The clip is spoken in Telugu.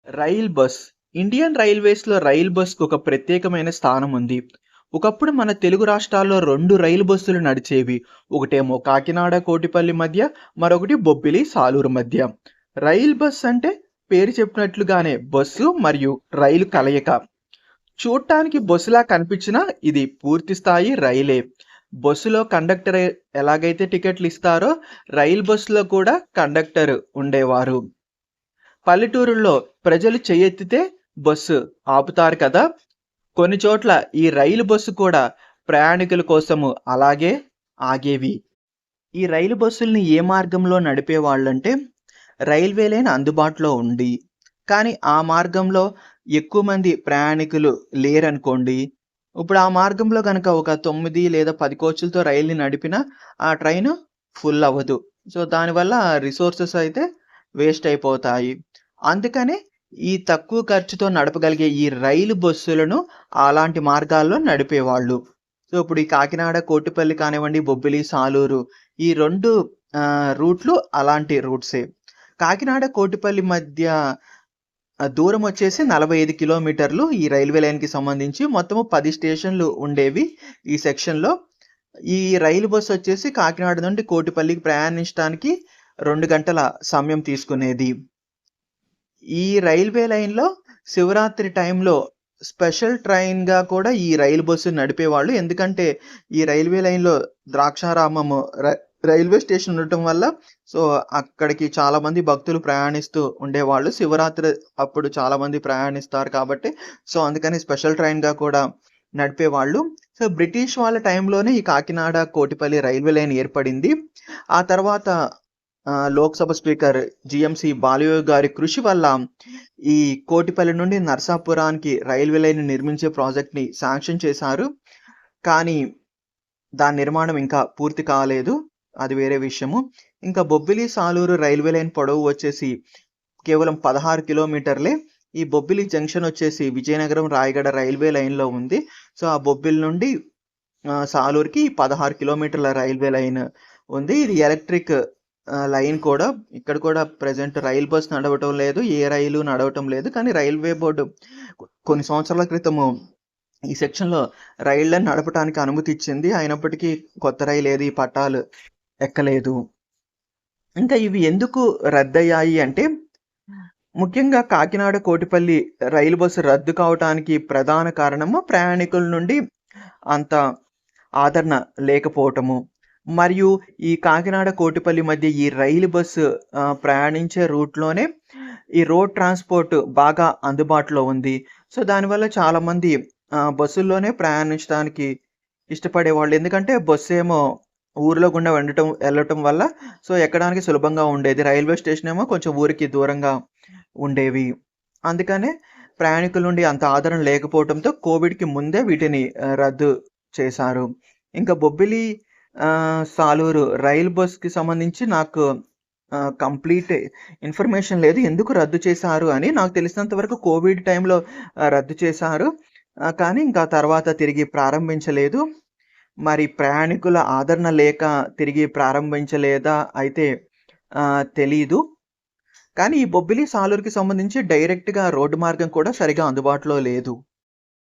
Rail bus. ఇండియన్ రైల్వేస్‌లో రైలు బస్‌కు ఒక ప్రత్యేకమైన స్థానం ఉంది. ఒకప్పుడు మన తెలుగు రాష్ట్రాల్లో 2 రైలు బస్సులు నడిచేవి. ఒకటేమో కాకినాడ, కోటిపల్లి మధ్య, మరొకటి బొబ్బిలి, సాలూరు మధ్య. రైల్ బస్ అంటే పేరు చెప్పినట్లుగానే బస్సు మరియు రైలు కలయిక. చూడటానికి బస్సులా కనిపించినా ఇది పూర్తి స్థాయి రైలే. బస్సులో కండక్టర్ ఎలాగైతే టికెట్లు ఇస్తారో, రైలు బస్సులో కూడా కండక్టర్ ఉండేవారు. పల్లెటూరుల్లో ప్రజలు చెయ్యెత్తితే బస్సు ఆపుతారు కదా! కొన్ని చోట్ల ఈ రైలు బస్సు కూడా ప్రయాణికుల కోసము అలాగే ఆగేవి. ఈ రైలు బస్సుల్ని ఏ మార్గంలో నడిపేవాళ్ళంటే, రైల్వే లైన్ అందుబాటులో ఉండి, కానీ ఆ మార్గంలో ఎక్కువ మంది ప్రయాణికులు లేరనుకోండి, ఇప్పుడు ఆ మార్గంలో గనక ఒక 9 లేదా 10 కోచులతో రైలుని నడిపినా ఆ ట్రైను ఫుల్ అవ్వదు. సో, దానివల్ల రిసోర్సెస్ అయితే వేస్ట్ అయిపోతాయి. అందుకనే ఈ తక్కువ ఖర్చుతో నడపగలిగే ఈ రైలు బస్సులను అలాంటి మార్గాల్లో నడిపేవాళ్ళు. సో, ఇప్పుడు ఈ కాకినాడ, కోటిపల్లి కానివ్వండి, బొబ్బిలి, సాలూరు ఈ 2 రూట్లు అలాంటి రూట్సే. కాకినాడ, కోటిపల్లి మధ్య దూరం వచ్చేసి 45 కిలోమీటర్లు ఈ రైల్వే లైన్‌కి సంబంధించి. మొత్తము 10 స్టేషన్‌లు ఉండేవి ఈ సెక్షన్‌లో. ఈ రైలు బస్సు వచ్చేసి కాకినాడ నుండి కోటిపల్లికి ప్రయాణించటానికి 2 గంటల సమయం తీసుకునేది. ఈ రైల్వే లైన్‌లో శివరాత్రి టైంలో స్పెషల్ ట్రైన్‌గా కూడా ఈ రైలు బస్సు నడిపేవాళ్ళు. ఎందుకంటే ఈ రైల్వే లైన్‌లో ద్రాక్షారామము రైల్వే స్టేషన్ ఉండటం వల్ల సో, అక్కడికి చాలామంది భక్తులు ప్రయాణిస్తూ ఉండేవాళ్ళు. శివరాత్రి అప్పుడు చాలామంది ప్రయాణిస్తారు కాబట్టి, సో, అందుకని స్పెషల్ ట్రైన్‌గా కూడా నడిపేవాళ్ళు. సో, బ్రిటిష్ వాళ్ళ టైంలోనే ఈ కాకినాడ, కోటిపల్లి రైల్వే లైన్ ఏర్పడింది. ఆ తర్వాత లోక్‌సభ స్పీకర్ జీఎంసీ బాలయోగి గారి కృషి వల్ల ఈ కోటిపల్లి నుండి నరసాపురానికి రైల్వే లైన్ నిర్మించే ప్రాజెక్ట్‌ని శాంక్షన్ చేశారు. కానీ దాని నిర్మాణం ఇంకా పూర్తి కాలేదు. అది వేరే విషయము. ఇంకా బొబ్బిలి, సాలూరు రైల్వే లైన్ పొడవు వచ్చేసి కేవలం 16 కిలోమీటర్లే. ఈ బొబ్బిలి జంక్షన్ వచ్చేసి విజయనగరం, రాయగడ రైల్వే లైన్‌లో ఉంది. సో, ఆ బొబ్బిలి నుండి సాలూరుకి 16 కిలోమీటర్ల రైల్వే లైన్ ఉంది. ఇది ఎలక్ట్రిక్ లైన్ కూడా. ఇక్కడ కూడా ప్రెజెంట్ రైలు బస్ నడవటం లేదు. ఏ రైలు నడవటం లేదు. కానీ రైల్వే బోర్డు కొన్ని సంవత్సరాల క్రితము ఈ సెక్షన్‌లో రైళ్ళని నడపటానికి అనుమతి ఇచ్చింది. అయినప్పటికీ కొత్త రైలు ఏది పట్టాలు ఎక్కలేదు. ఇంకా ఇవి ఎందుకు రద్దయ్యాయి అంటే, ముఖ్యంగా కాకినాడ, కోటిపల్లి రైలు బస్సు రద్దు కావటానికి ప్రధాన కారణము ప్రయాణికుల నుండి అంత ఆదరణ లేకపోవటము. మరియు ఈ కాకినాడ, కోటిపల్లి మధ్య ఈ రైలు బస్సు ప్రయాణించే రూట్‌లోనే ఈ రోడ్ ట్రాన్స్‌పోర్ట్ బాగా అందుబాటులో ఉంది. సో, దానివల్ల చాలామంది బస్సుల్లోనే ప్రయాణించడానికి ఇష్టపడేవాళ్ళు. ఎందుకంటే బస్సు ఏమో ఊర్లో గుండా వెళ్ళటం వల్ల సో, ఎక్కడానికి సులభంగా ఉండేది. రైల్వే స్టేషన్ ఏమో కొంచెం ఊరికి దూరంగా ఉండేవి. అందుకనే ప్రయాణికుల నుండి అంత ఆదరణ లేకపోవడంతో కోవిడ్‌కి ముందే వీటిని రద్దు చేశారు. ఇంకా బొబ్బిలి, సాలూరు రైలు బస్‌కి సంబంధించి నాకు కంప్లీట్ ఇన్ఫర్మేషన్ లేదు. ఎందుకు రద్దు చేశారు అని. నాకు తెలిసినంత వరకు కోవిడ్ టైంలో రద్దు చేశారు. కానీ ఇంకా తర్వాత తిరిగి ప్రారంభించలేదు. మరి ప్రయాణికుల ఆదరణ లేక తిరిగి ప్రారంభించలేదా అయితే తెలీదు. కానీ ఈ బొబ్బిలి, సాలూరుకి సంబంధించి డైరెక్ట్‌గా రోడ్డు మార్గం కూడా సరిగ్గా అందుబాటులో లేదు.